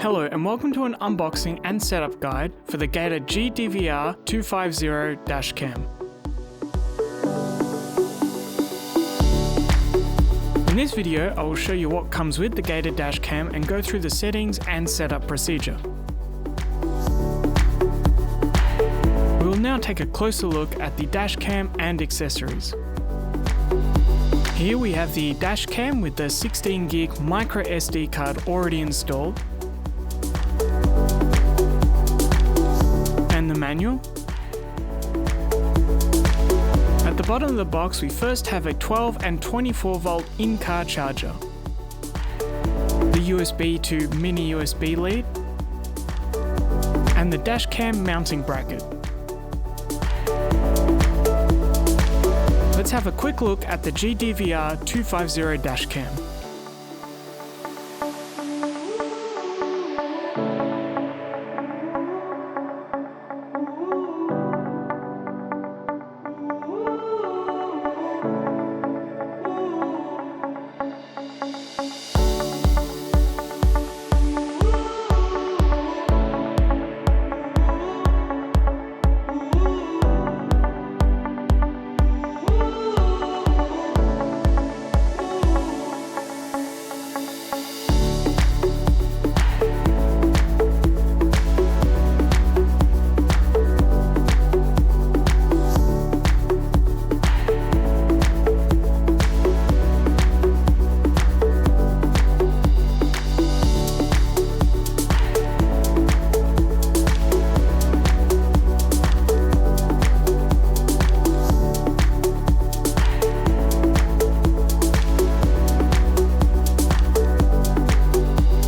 Hello and welcome to an unboxing and setup guide for the Gator GDVR250 Dash Cam. In this video, I will show you what comes with the Gator Dash Cam and go through the settings and setup procedure. We will now take a closer look at the dash cam and accessories. Here we have the dash cam with the 16 gig micro SD card already installed, and the manual. At the bottom of the box we first have a 12 and 24 volt in-car charger, the USB to mini USB lead, and the dash cam mounting bracket. Let's have a quick look at the GDVR250 Dash Cam.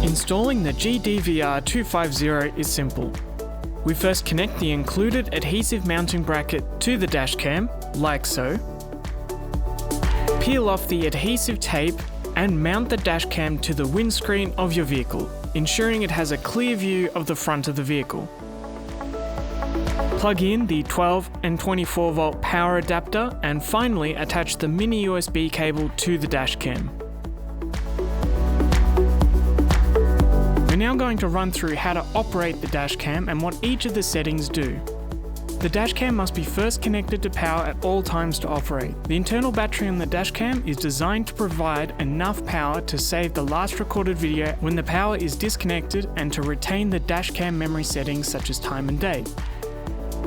Installing the GDVR250 is simple. We first connect the included adhesive mounting bracket to the dash cam, like so. Peel off the adhesive tape and mount the dash cam to the windscreen of your vehicle, ensuring it has a clear view of the front of the vehicle. Plug in the 12 and 24 volt power adapter and finally attach the mini USB cable to the dash cam. We're now going to run through how to operate the dash cam and what each of the settings do. The dash cam must be first connected to power at all times to operate. The internal battery on the dash cam is designed to provide enough power to save the last recorded video when the power is disconnected and to retain the dash cam memory settings such as time and day.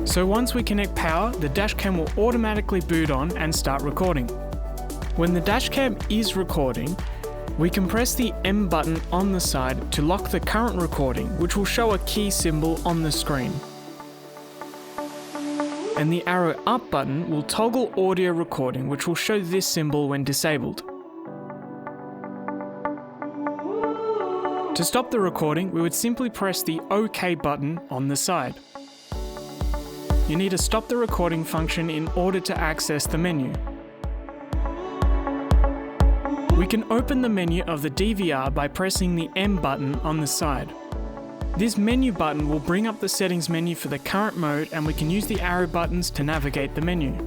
So once we connect power, the dash cam will automatically boot on and start recording. When the dash cam is recording, we can press the M button on the side to lock the current recording, which will show a key symbol on the screen. And the arrow up button will toggle audio recording, which will show this symbol when disabled. To stop the recording, we would simply press the OK button on the side. You need to stop the recording function in order to access the menu. We can open the menu of the DVR by pressing the M button on the side. This menu button will bring up the settings menu for the current mode and we can use the arrow buttons to navigate the menu.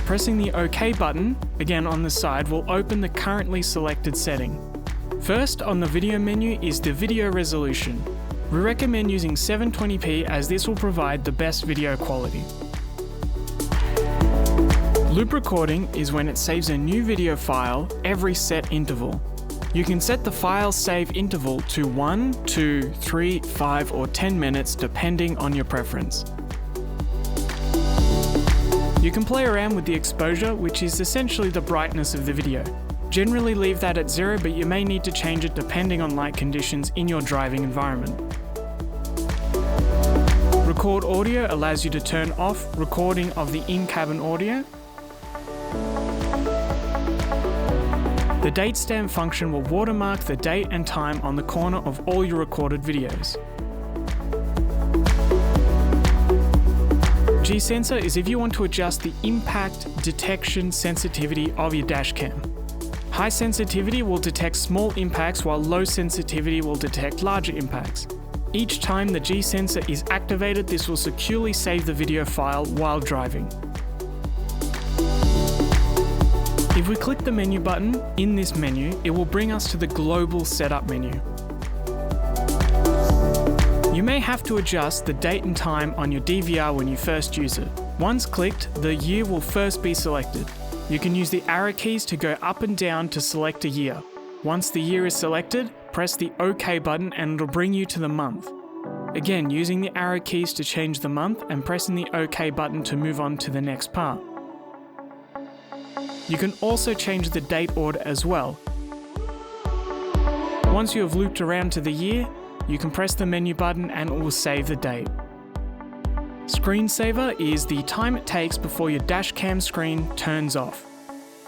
Pressing the OK button, again on the side, will open the currently selected setting. First on the video menu is the video resolution. We recommend using 720p as this will provide the best video quality. Loop recording is when it saves a new video file every set interval. You can set the file save interval to 1, 2, 3, 5 or 10 minutes depending on your preference. You can play around with the exposure, which is essentially the brightness of the video. Generally leave that at 0, but you may need to change it depending on light conditions in your driving environment. Record audio allows you to turn off recording of the in-cabin audio. The date stamp function will watermark the date and time on the corner of all your recorded videos. G-sensor is if you want to adjust the impact detection sensitivity of your dash cam. High sensitivity will detect small impacts while low sensitivity will detect larger impacts. Each time the G-sensor is activated, this will securely save the video file while driving. If we click the menu button in this menu, it will bring us to the global setup menu. may have to adjust the date and time on your DVR when you first use it. Once clicked, the year will first be selected. You can use the arrow keys to go up and down to select a year. Once the year is selected, press the OK button and it'll bring you to the month. Again, using the arrow keys to change the month and pressing the OK button to move on to the next part. You can also change the date order as well. Once you have looped around to the year, you can press the menu button and it will save the date. Screensaver is the time it takes before your dash cam screen turns off.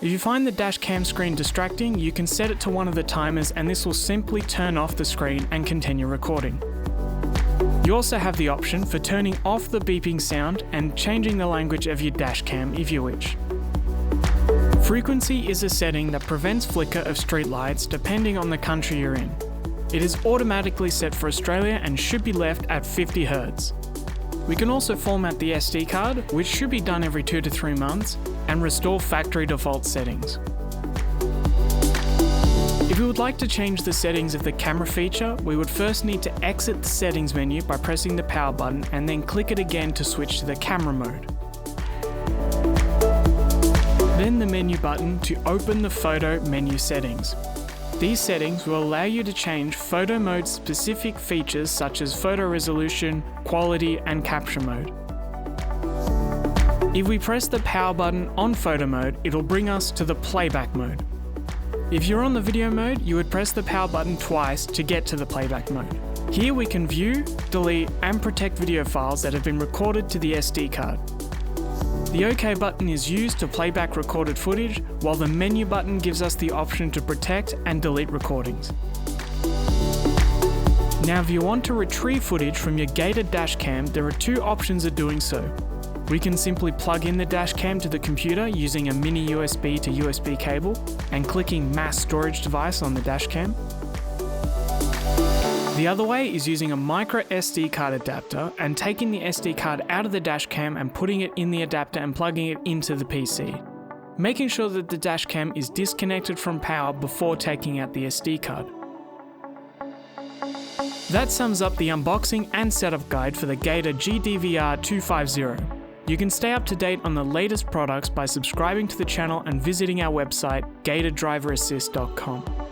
If you find the dash cam screen distracting, you can set it to one of the timers and this will simply turn off the screen and continue recording. You also have the option for turning off the beeping sound and changing the language of your dash cam if you wish. Frequency is a setting that prevents flicker of streetlights depending on the country you're in. It is automatically set for Australia and should be left at 50 Hz. We can also format the SD card, which should be done every 2 to 3 months, and restore factory default settings. If we would like to change the settings of the camera feature, we would first need to exit the settings menu by pressing the power button and then click it again to switch to the camera mode. Then the menu button to open the photo menu settings. These settings will allow you to change photo mode specific features such as photo resolution, quality, and capture mode. If we press the power button on photo mode, it'll bring us to the playback mode. If you're on the video mode, you would press the power button twice to get to the playback mode. Here we can view, delete, and protect video files that have been recorded to the SD card. The OK button is used to play back recorded footage, while the menu button gives us the option to protect and delete recordings. Now, if you want to retrieve footage from your Gator dash cam, there are 2 options of doing so. We can simply plug in the dash cam to the computer using a mini USB to USB cable and clicking mass storage device on the dash cam. The other way is using a micro SD card adapter and taking the SD card out of the dash cam and putting it in the adapter and plugging it into the PC. Making sure that the dash cam is disconnected from power before taking out the SD card. That sums up the unboxing and setup guide for the Gator GDVR250. You can stay up to date on the latest products by subscribing to the channel and visiting our website, gatordriverassist.com.